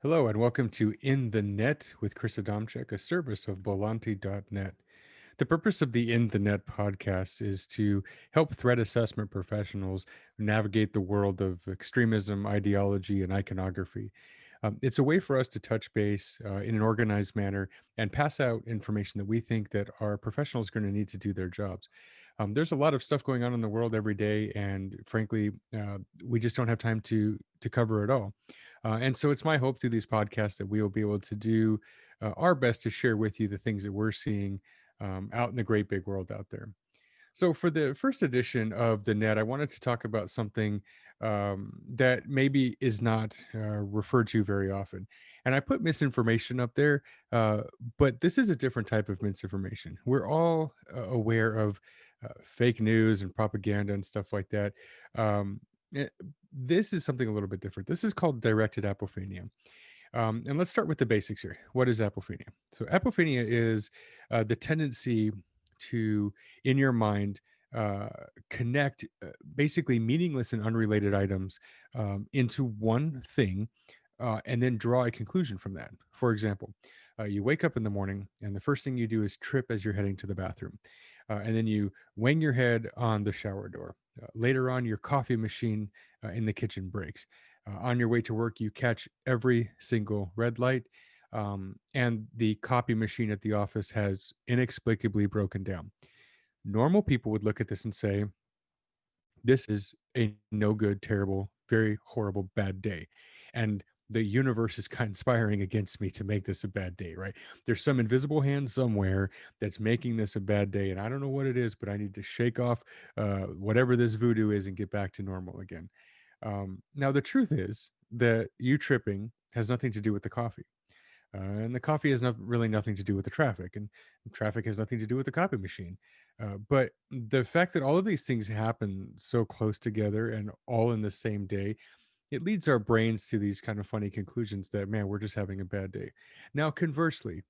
Hello and welcome to In the Net with Chris Adamczyk, a service of Bolante.net. The purpose of the In the Net podcast is to help threat assessment professionals navigate the world of extremism, ideology, and iconography. It's a way for us to touch base in an organized manner and pass out information that we think that our professionals are going to need to do their jobs. There's a lot of stuff going on in the world every day, and frankly, we just don't have time to cover it all. And so it's my hope through these podcasts that we will be able to do our best to share with you the things that we're seeing out in the great big world out there. So, for the first edition of the net, I wanted to talk about something that maybe is not referred to very often. And I put misinformation up there, uh, but this is a different type of misinformation. We're all aware of fake news and propaganda and stuff like that. Um, eh, this is something a little bit different. This is called directed apophenia. And let's start with the basics here. What is apophenia? So, apophenia is the tendency to, in your mind, uh, connect basically meaningless and unrelated items into one thing and then draw a conclusion from that. For example, you wake up in the morning and the first thing you do is trip as you're heading to the bathroom. And then you wang your head on the shower door. Later on, your coffee machine in the kitchen breaks. On your way to work, you catch every single red light, and the copy machine at the office has inexplicably broken down. Normal people would look at this and say, this is a no good, terrible, very horrible, bad day. And the universe is conspiring against me to make this a bad day, right? There's some invisible hand somewhere that's making this a bad day. And I don't know what it is, but I need to shake off whatever this voodoo is and get back to normal again. Now, the truth is that you tripping has nothing to do with the coffee. And the coffee has really nothing to do with the traffic, and traffic has nothing to do with the copy machine. But the fact that all of these things happen so close together and all in the same day, it leads our brains to these kind of funny conclusions that, man, we're just having a bad day. Now, conversely,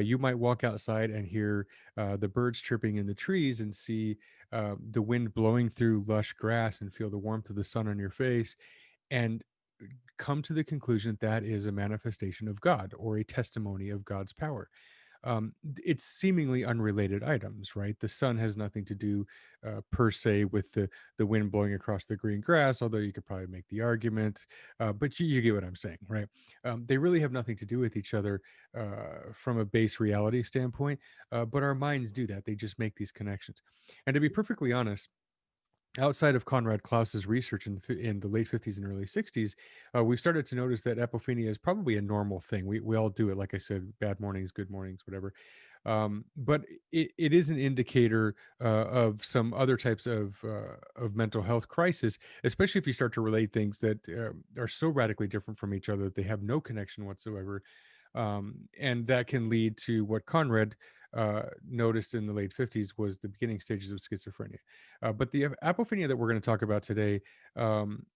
you might walk outside and hear the birds chirping in the trees and see the wind blowing through lush grass and feel the warmth of the sun on your face. And come to the conclusion that is a manifestation of God or a testimony of God's power. It's seemingly unrelated items, right? The sun has nothing to do per se with the wind blowing across the green grass, although you could probably make the argument. But you get what I'm saying, right? They really have nothing to do with each other from a base reality standpoint, but our minds do that. They just make these connections. And to be perfectly honest, outside of Conrad Klaus's research in the late 50s and early 60s, we've started to notice that apophenia is probably a normal thing. We all do it, like I said, bad mornings, good mornings, whatever. But it is an indicator of some other types of mental health crisis, especially if you start to relate things that are so radically different from each other that they have no connection whatsoever. And that can lead to what Conrad noticed in the late 50s was the beginning stages of schizophrenia. But the apophenia that we're going to talk about today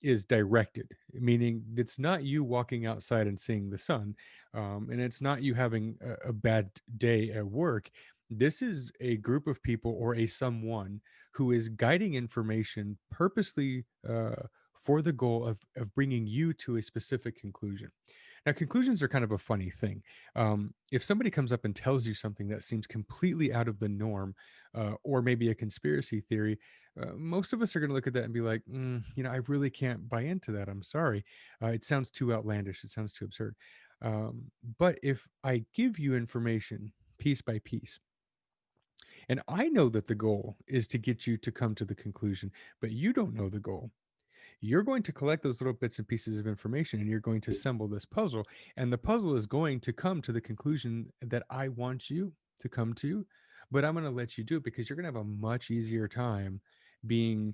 is directed, meaning it's not you walking outside and seeing the sun, and it's not you having a bad day at work. This is a group of people or a someone who is guiding information purposely for the goal of bringing you to a specific conclusion. Now, conclusions are kind of a funny thing. If somebody comes up and tells you something that seems completely out of the norm, or maybe a conspiracy theory, most of us are going to look at that and be like, I really can't buy into that. I'm sorry. It sounds too outlandish. It sounds too absurd. But if I give you information piece by piece, and I know that the goal is to get you to come to the conclusion, but you don't know the goal, you're going to collect those little bits and pieces of information and you're going to assemble this puzzle. And the puzzle is going to come to the conclusion that I want you to come to, but I'm going to let you do it because you're going to have a much easier time being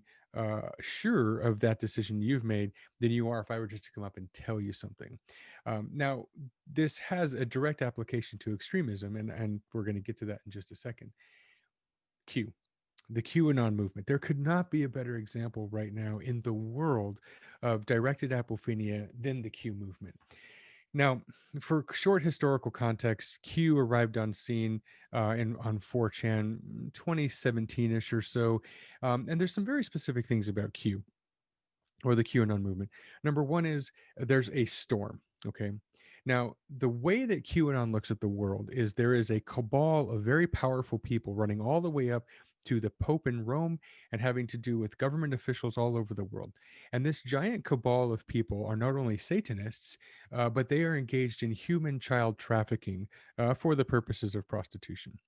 sure of that decision you've made than you are if I were just to come up and tell you something. Now, this has a direct application to extremism, and we're going to get to that in just a second. Q, the QAnon movement. There could not be a better example right now in the world of directed apophenia than the Q movement. Now, for short historical context, Q arrived on scene on 4chan 2017-ish or so. And there's some very specific things about Q or the QAnon movement. Number one is there's a storm. Okay. Now, the way that QAnon looks at the world is there is a cabal of very powerful people running all the way up to the Pope in Rome and having to do with government officials all over the world. And this giant cabal of people are not only Satanists, but they are engaged in human child trafficking for the purposes of prostitution.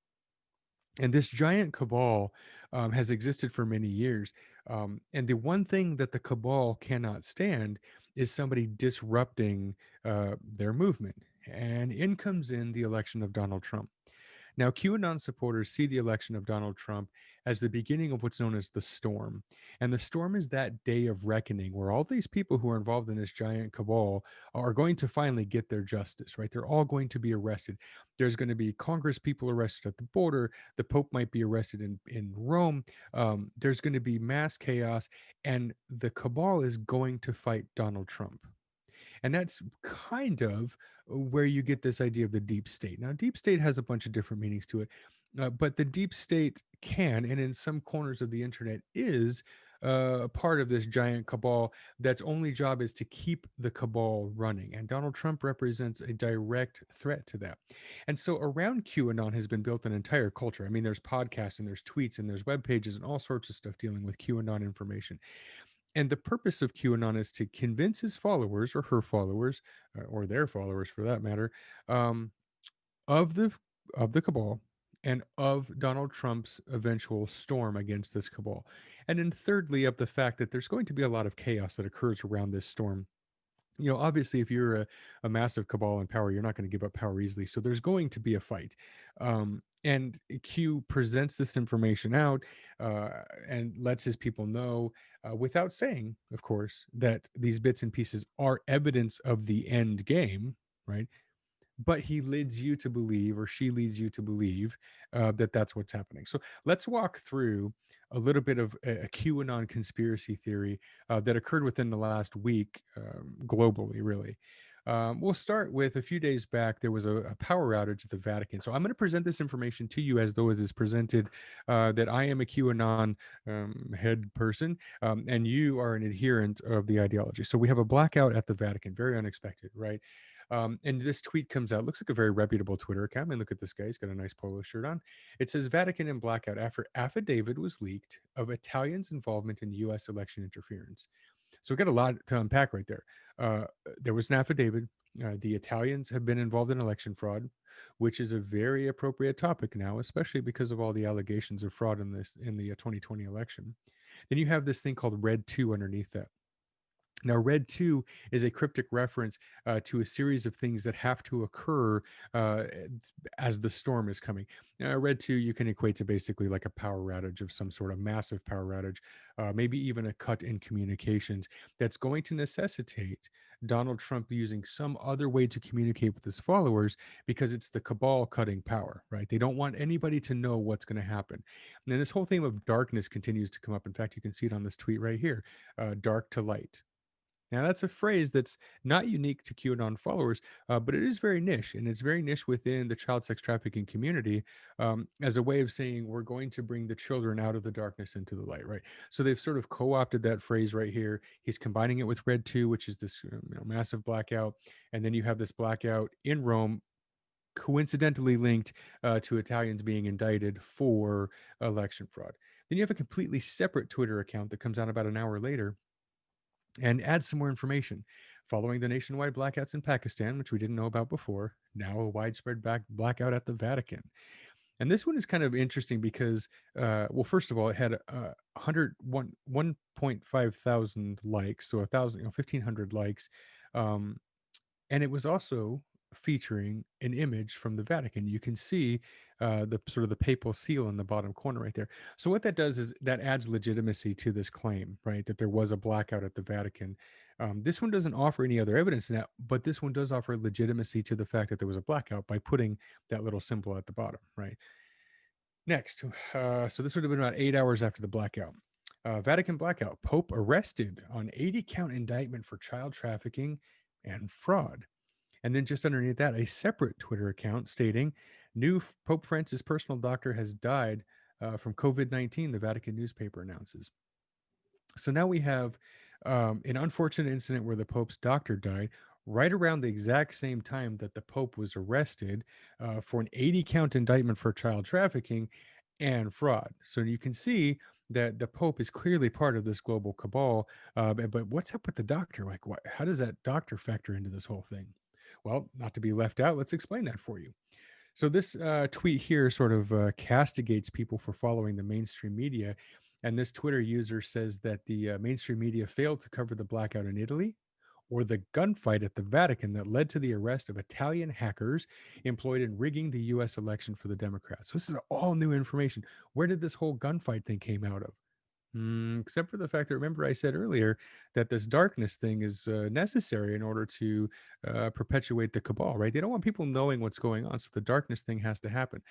And this giant cabal has existed for many years. And the one thing that the cabal cannot stand is somebody disrupting their movement. And in comes in the election of Donald Trump. Now, QAnon supporters see the election of Donald Trump as the beginning of what's known as the storm. And the storm is that day of reckoning where all these people who are involved in this giant cabal are going to finally get their justice, right? They're all going to be arrested. There's going to be Congress people arrested at the border. The Pope might be arrested in Rome. There's going to be mass chaos, and the cabal is going to fight Donald Trump. And that's kind of where you get this idea of the deep state. Now, deep state has a bunch of different meanings to it, but the deep state can, and in some corners of the internet is, a part of this giant cabal that's only job is to keep the cabal running. And Donald Trump represents a direct threat to that. And so around QAnon has been built an entire culture. I mean, there's podcasts and there's tweets and there's web pages and all sorts of stuff dealing with QAnon information. And the purpose of QAnon is to convince his followers or her followers, or their followers for that matter, um, of the cabal and of Donald Trump's eventual storm against this cabal. And then thirdly, of the fact that there's going to be a lot of chaos that occurs around this storm. Obviously, if you're a massive cabal in power, you're not going to give up power easily. So there's going to be a fight. And Q presents this information out uh, and lets his people know, without saying, of course, that these bits and pieces are evidence of the end game, right? But he leads you to believe, or she leads you to believe, that that's what's happening. So let's walk through a little bit of a QAnon conspiracy theory that occurred within the last week, globally, really. We'll start with a few days back. There was a power outage at the Vatican. So I'm going to present this information to you as though it is presented, that I am a QAnon head person, and you are an adherent of the ideology. So we have a blackout at the Vatican, very unexpected, right? And this tweet comes out. Looks like a very reputable Twitter account. I mean, look at this guy. He's got a nice polo shirt on. It says Vatican in blackout after affidavit was leaked of Italians' involvement in U.S. election interference. So we got a lot to unpack right there. Uh, there was an affidavit. The Italians have been involved in election fraud, which is a very appropriate topic now, especially because of all the allegations of fraud in the 2020 election. Then you have this thing called Red 2 underneath that. Now, Red 2 is a cryptic reference to a series of things that have to occur uh, as the storm is coming. Now, Red 2 you can equate to basically like a power outage of some sort of massive power outage, maybe even a cut in communications that's going to necessitate Donald Trump using some other way to communicate with his followers because it's the cabal cutting power, right? They don't want anybody to know what's going to happen. And then this whole theme of darkness continues to come up. In fact, you can see it on this tweet right here, dark to light. Now, that's a phrase that's not unique to QAnon followers, but it is very niche, and it's very niche within the child sex trafficking community, as a way of saying we're going to bring the children out of the darkness into the light, right? So they've sort of co-opted that phrase right here. He's combining it with Red 2, which is this massive blackout, and then you have this blackout in Rome, coincidentally linked to Italians being indicted for election fraud. Then you have a completely separate Twitter account that comes out about an hour later and add some more information. Following the nationwide blackouts in Pakistan, which we didn't know about before, now a widespread blackout at the Vatican. And this one is kind of interesting because, well, first of all, it had 1.5 thousand likes, so 1,500 likes. Um, and it was also featuring an image from the Vatican. You can see the sort of the papal seal in the bottom corner right there. So what that does is that adds legitimacy to this claim, right? That there was a blackout at the Vatican. This one doesn't offer any other evidence in that, but this one does offer legitimacy to the fact that there was a blackout by putting that little symbol at the bottom, right? Next, so this would have been about 8 hours after the blackout. Vatican blackout. Pope arrested on 80 count indictment for child trafficking and fraud. And then just underneath that, a separate Twitter account stating, new Pope Francis personal doctor has died from COVID-19, the Vatican newspaper announces. So now we have an unfortunate incident where the Pope's doctor died right around the exact same time that the Pope was arrested for an 80 count indictment for child trafficking and fraud. So you can see that the Pope is clearly part of this global cabal. But what's up with the doctor? Like, how does that doctor factor into this whole thing? Well, not to be left out, let's explain that for you. So this tweet here sort of castigates people for following the mainstream media. And this Twitter user says that the mainstream media failed to cover the blackout in Italy or the gunfight at the Vatican that led to the arrest of Italian hackers employed in rigging the US election for the Democrats. So this is all new information. Where did this whole gunfight thing came out of? Except for the fact that, remember, I said earlier that this darkness thing is necessary in order to perpetuate the cabal, right? They don't want people knowing what's going on, so the darkness thing has to happen.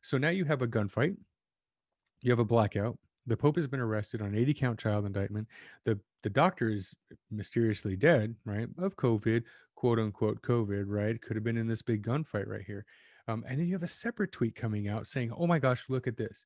So now you have a gunfight, you have a blackout. The Pope has been arrested on an 80 count child indictment. The doctor is mysteriously dead, right? Of COVID, quote unquote COVID, right? Could have been in this big gunfight right here. And then you have a separate tweet coming out saying, oh my gosh, look at this.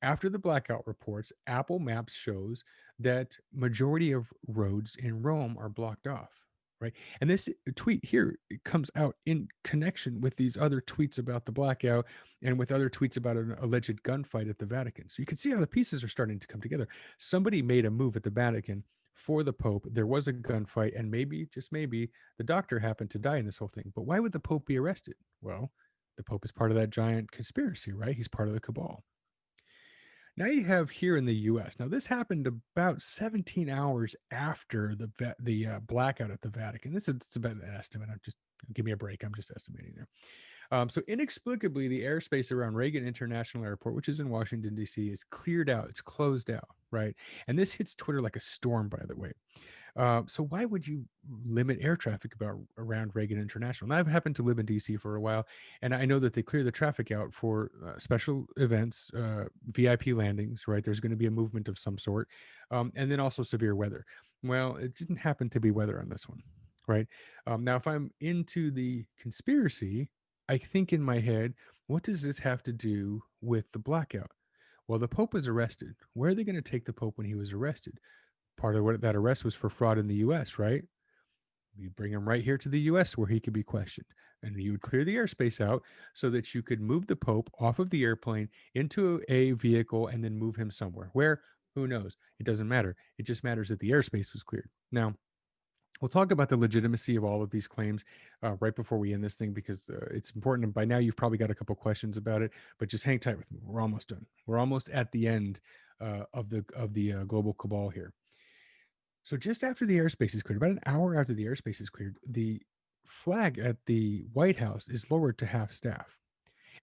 After the blackout reports, Apple Maps shows that majority of roads in Rome are blocked off, right? And this tweet here comes out in connection with these other tweets about the blackout and with other tweets about an alleged gunfight at the Vatican. So you can see how the pieces are starting to come together. Somebody made a move at the Vatican for the Pope. There was a gunfight, and maybe, just maybe, the doctor happened to die in this whole thing. But why would the Pope be arrested? Well, the Pope is part of that giant conspiracy, right? He's part of the cabal. Now you have here in the U.S. Now this happened about 17 hours after the blackout at the Vatican. This is it's about an estimate. I'm just give me a break. I'm just estimating there. So inexplicably, the airspace around Reagan International Airport, which is in Washington D.C., is cleared out. It's closed out, right? And this hits Twitter like a storm, by the way. So why would you limit air traffic around Reagan International? And I've happened to live in DC for a while, and I know that they clear the traffic out for special events, VIP landings, right? There's going to be a movement of some sort, and then also severe weather. Well, it didn't happen to be weather on this one, right? Now, if I'm into the conspiracy, I think in my head, what does this have to do with the blackout? Well, the Pope was arrested. Where are they going to take the Pope when he was arrested? Part of what that arrest was for fraud in the US, right? You bring him right here to the US where he could be questioned. And you would clear the airspace out so that you could move the Pope off of the airplane into a vehicle and then move him somewhere. Where? Who knows? It doesn't matter. It just matters that the airspace was cleared. Now, we'll talk about the legitimacy of all of these claims right before we end this thing because it's important. And by now, you've probably got a couple questions about it, but just hang tight with me. We're almost done. We're almost at the end of the global cabal here. So just after the airspace is cleared, about an hour after the airspace is cleared, the flag at the White House is lowered to half staff.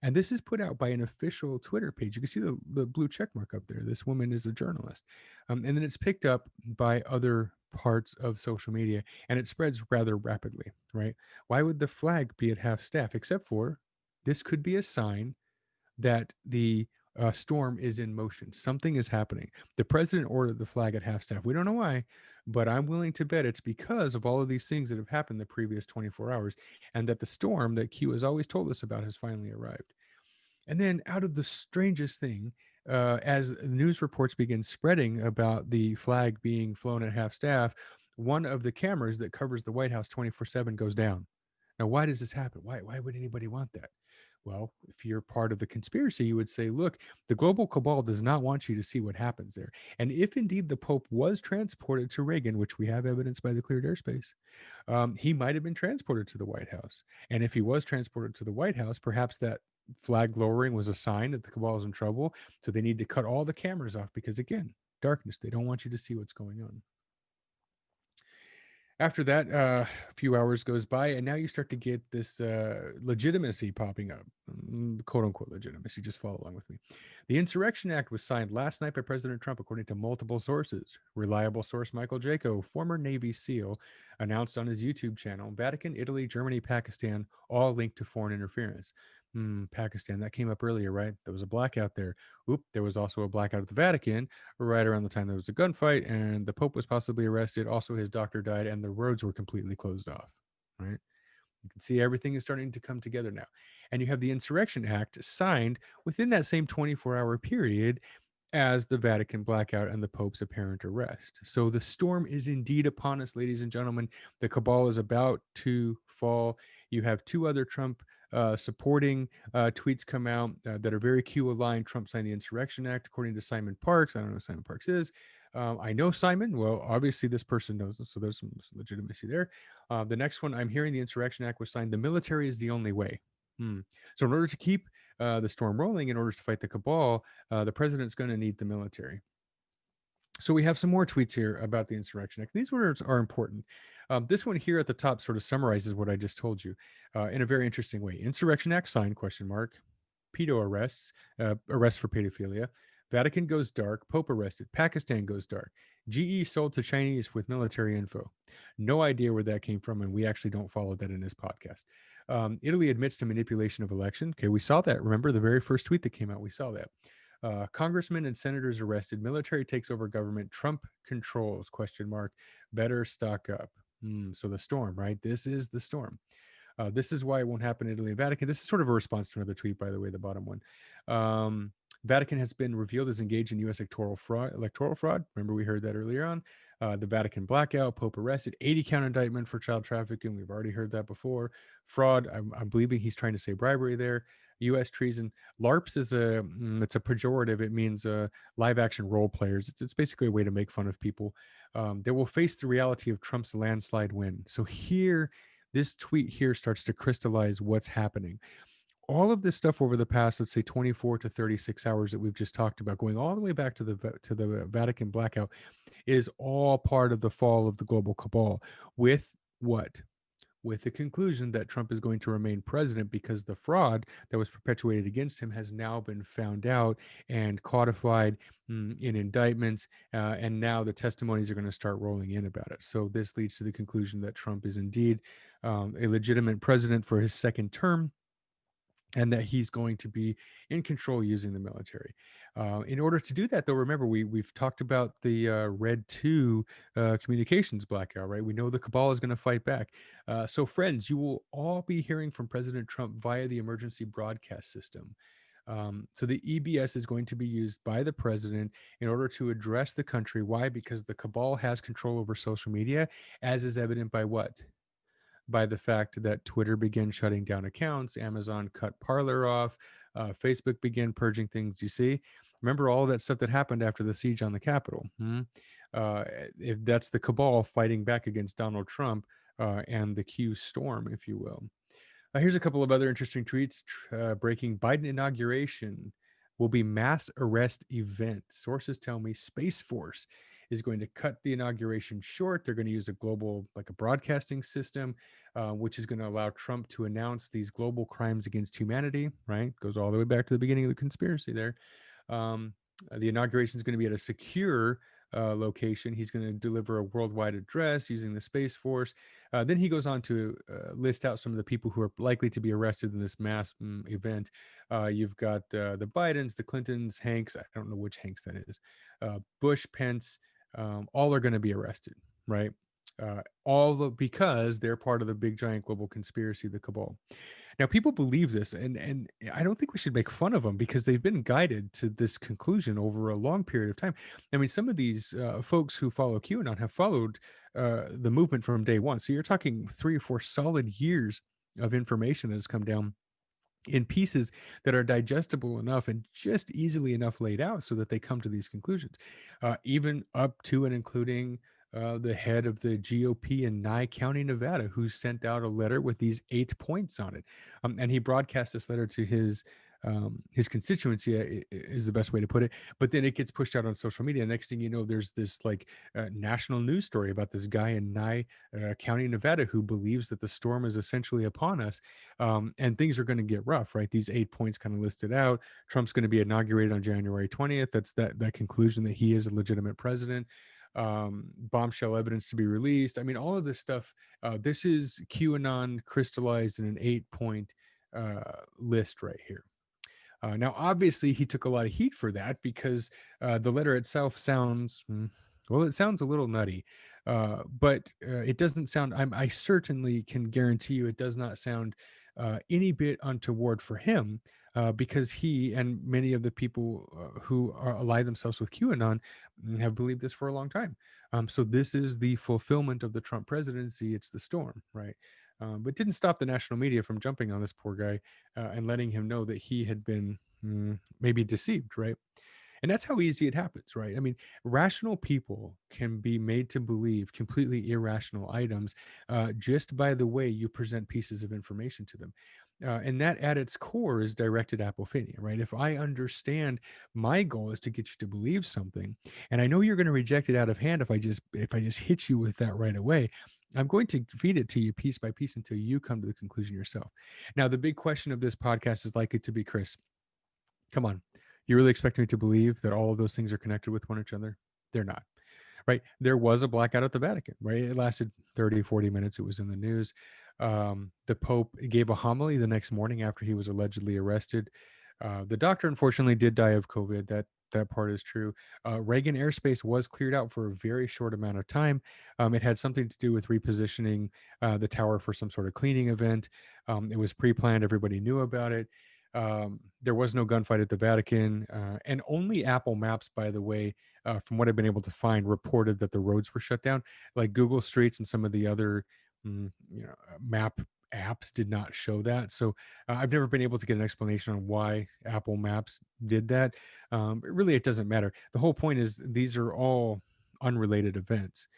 And this is put out by an official Twitter page. You can see the blue check mark up there. This woman is a journalist. And then it's picked up by other parts of social media and it spreads rather rapidly, right? Why would the flag be at half staff? Except for this could be a sign that the storm is in motion. Something is happening. The president ordered the flag at half staff. We don't know why, but I'm willing to bet it's because of all of these things that have happened the previous 24 hours and that the storm that Q has always told us about has finally arrived. And then, out of the strangest thing, as news reports begin spreading about the flag being flown at half staff, one of the cameras that covers the White House 24/7 goes down. Now, why does this happen? Why would anybody want that? Well, if you're part of the conspiracy, you would say, look, the global cabal does not want you to see what happens there. And if indeed the Pope was transported to Reagan, which we have evidence by the cleared airspace, he might have been transported to the White House. And if he was transported to the White House, perhaps that flag lowering was a sign that the cabal is in trouble. So they need to cut all the cameras off because, again, darkness, they don't want you to see what's going on. After that, a few hours goes by, and now you start to get this legitimacy popping up, quote unquote legitimacy. Just follow along with me. The Insurrection Act was signed last night by President Trump, according to multiple sources. Reliable source Michael Jaco, former Navy SEAL, announced on his YouTube channel Vatican, Italy, Germany, Pakistan, all linked to foreign interference. Pakistan, that came up earlier, right? There was a blackout there. There was also a blackout at the Vatican right around the time there was a gunfight and the Pope was possibly arrested. Also, his doctor died and the roads were completely closed off, right? You can see everything is starting to come together now. And you have the Insurrection Act signed within that same 24-hour period. as the Vatican blackout and the Pope's apparent arrest. So the storm is indeed upon us, ladies and gentlemen. The cabal is about to fall. You have two other Trump supporting tweets come out that are very Q aligned. Trump signed the Insurrection Act, according to Simon Parks. I don't know who Simon Parks is. I know Simon. Well, obviously, this person knows, so there's some legitimacy there. The next one, I'm hearing the Insurrection Act was signed. The military is the only way. So, in order to keep the storm rolling, in order to fight the cabal, the president's going to need the military. So we have some more tweets here about the Insurrection Act. These words are important. This one here at the top sort of summarizes what I just told you in a very interesting way. Insurrection Act signed, question mark. Pedo arrests, arrest for pedophilia. Vatican goes dark. Pope arrested. Pakistan goes dark. GE sold to Chinese with military info. No idea where that came from, and we actually don't follow that in this podcast. Italy admits to manipulation of election. Okay, we saw that. Remember the very first tweet that came out? We saw that. Congressmen and senators arrested. Military takes over government. Trump controls, question mark. Better stock up. So the storm, right? This is the storm. This is why it won't happen in Italy and Vatican. This is sort of a response to another tweet, by the way, the bottom one. Vatican has been revealed as engaged in U.S. electoral fraud. Remember, we heard that earlier on. The Vatican blackout, Pope arrested, 80 count indictment for child trafficking. We've already heard that before. Fraud, I'm believing he's trying to say bribery there. U.S. treason. LARPs is it's a pejorative. It means live action role players. It's basically a way to make fun of people. They will face the reality of Trump's landslide win. So here, this tweet here starts to crystallize what's happening. All of this stuff over the past, let's say 24 to 36 hours that we've just talked about, going all the way back to the Vatican blackout, is all part of the fall of the global cabal. With what? With the conclusion that Trump is going to remain president because the fraud that was perpetuated against him has now been found out and codified in indictments, and now the testimonies are going to start rolling in about it. So this leads to the conclusion that Trump is indeed a legitimate president for his second term, and that he's going to be in control using the military. In order to do that, though, remember, we've talked about the Red 2 communications blackout, right? We know the cabal is going to fight back. So, friends, you will all be hearing from President Trump via the emergency broadcast system. So the EBS is going to be used by the president in order to address the country. Why? Because the cabal has control over social media, as is evident by what? By the fact that Twitter began shutting down accounts, Amazon cut Parler off, Facebook began purging things. You see, remember all that stuff that happened after the siege on the Capitol. If that's the cabal fighting back against Donald Trump and the Q storm, if you will. Here's a couple of other interesting tweets. Breaking: Biden inauguration will be mass arrest event. Sources tell me Space Force is going to cut the inauguration short. They're going to use a global, like a broadcasting system, which is going to allow Trump to announce these global crimes against humanity, right? Goes all the way back to the beginning of the conspiracy there. The inauguration is going to be at a secure location. He's going to deliver a worldwide address using the Space Force. Then he goes on to list out some of the people who are likely to be arrested in this mass event. You've got the Bidens, the Clintons, Hanks. I don't know which Hanks that is. Bush, Pence, all are going to be arrested, right? Because they're part of the big giant global conspiracy, the cabal. Now, people believe this, and I don't think we should make fun of them because they've been guided to this conclusion over a long period of time. I mean, some of these folks who follow QAnon have followed the movement from day one. So you're talking 3 or 4 solid years of information that has come down in pieces that are digestible enough and just easily enough laid out so that they come to these conclusions, even up to and including the head of the GOP in Nye County, Nevada, who sent out a letter with these 8 points on it. And he broadcast this letter to his constituency, is the best way to put it. But then it gets pushed out on social media. Next thing you know, there's this like national news story about this guy in Nye County, Nevada, who believes that the storm is essentially upon us, and things are going to get rough, right? These 8 points kind of listed out. Trump's going to be inaugurated on January 20th. That's that conclusion that he is a legitimate president. Bombshell evidence to be released. I mean, all of this stuff. This is QAnon crystallized in an 8-point list right here. Now, obviously, he took a lot of heat for that because the letter itself sounds, well, it sounds a little nutty, but it doesn't sound, I certainly can guarantee you it does not sound any bit untoward for him. because he and many of the people who ally themselves with QAnon have believed this for a long time. So this is the fulfillment of the Trump presidency. It's the storm, right? But didn't stop the national media from jumping on this poor guy and letting him know that he had been maybe deceived, right? And that's how easy it happens, right? I mean, rational people can be made to believe completely irrational items just by the way you present pieces of information to them. And that at its core is directed apophenia, right? If I understand my goal is to get you to believe something, and I know you're going to reject it out of hand if I just hit you with that right away, I'm going to feed it to you piece by piece until you come to the conclusion yourself. Now, the big question of this podcast is likely to be, Chris, come on. You really expect me to believe that all of those things are connected with one each other? They're not, right? There was a blackout at the Vatican, right? It lasted 30, 40 minutes. It was in the news. The Pope gave a homily the next morning after he was allegedly arrested. The doctor, unfortunately, did die of COVID. That part is true. Reagan Airspace was cleared out for a very short amount of time. It had something to do with repositioning the tower for some sort of cleaning event. It was pre-planned. Everybody knew about it. There was no gunfight at the Vatican, and only Apple Maps, by the way, from what I've been able to find, reported that the roads were shut down. Like Google Streets and some of the other, map apps did not show that. So I've never been able to get an explanation on why Apple Maps did that. Really, it doesn't matter. The whole point is these are all unrelated events,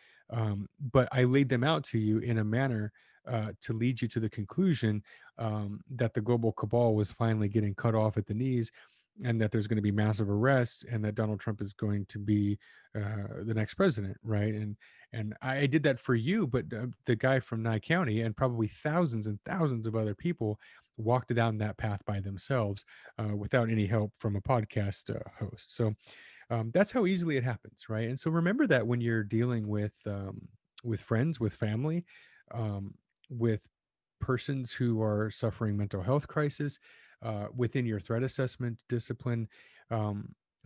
but I laid them out to you in a manner to lead you to the conclusion that the global cabal was finally getting cut off at the knees, and that there's going to be massive arrests, and that Donald Trump is going to be the next president, right? And I did that for you, but the guy from Nye County and probably thousands and thousands of other people walked down that path by themselves without any help from a podcast host. So that's how easily it happens, right? And so remember that when you're dealing with friends, with family, with persons who are suffering mental health crisis, within your threat assessment discipline.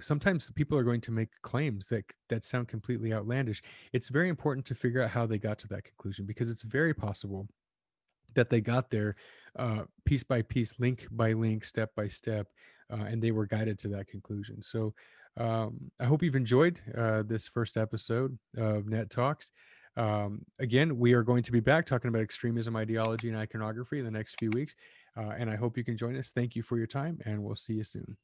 Sometimes people are going to make claims that sound completely outlandish. It's very important to figure out how they got to that conclusion, because it's very possible that they got there piece by piece, link by link, step by step, and they were guided to that conclusion. So I hope you've enjoyed this first episode of Net Talks. Again, we are going to be back talking about extremism, ideology, and iconography in the next few weeks. And I hope you can join us. Thank you for your time, and we'll see you soon.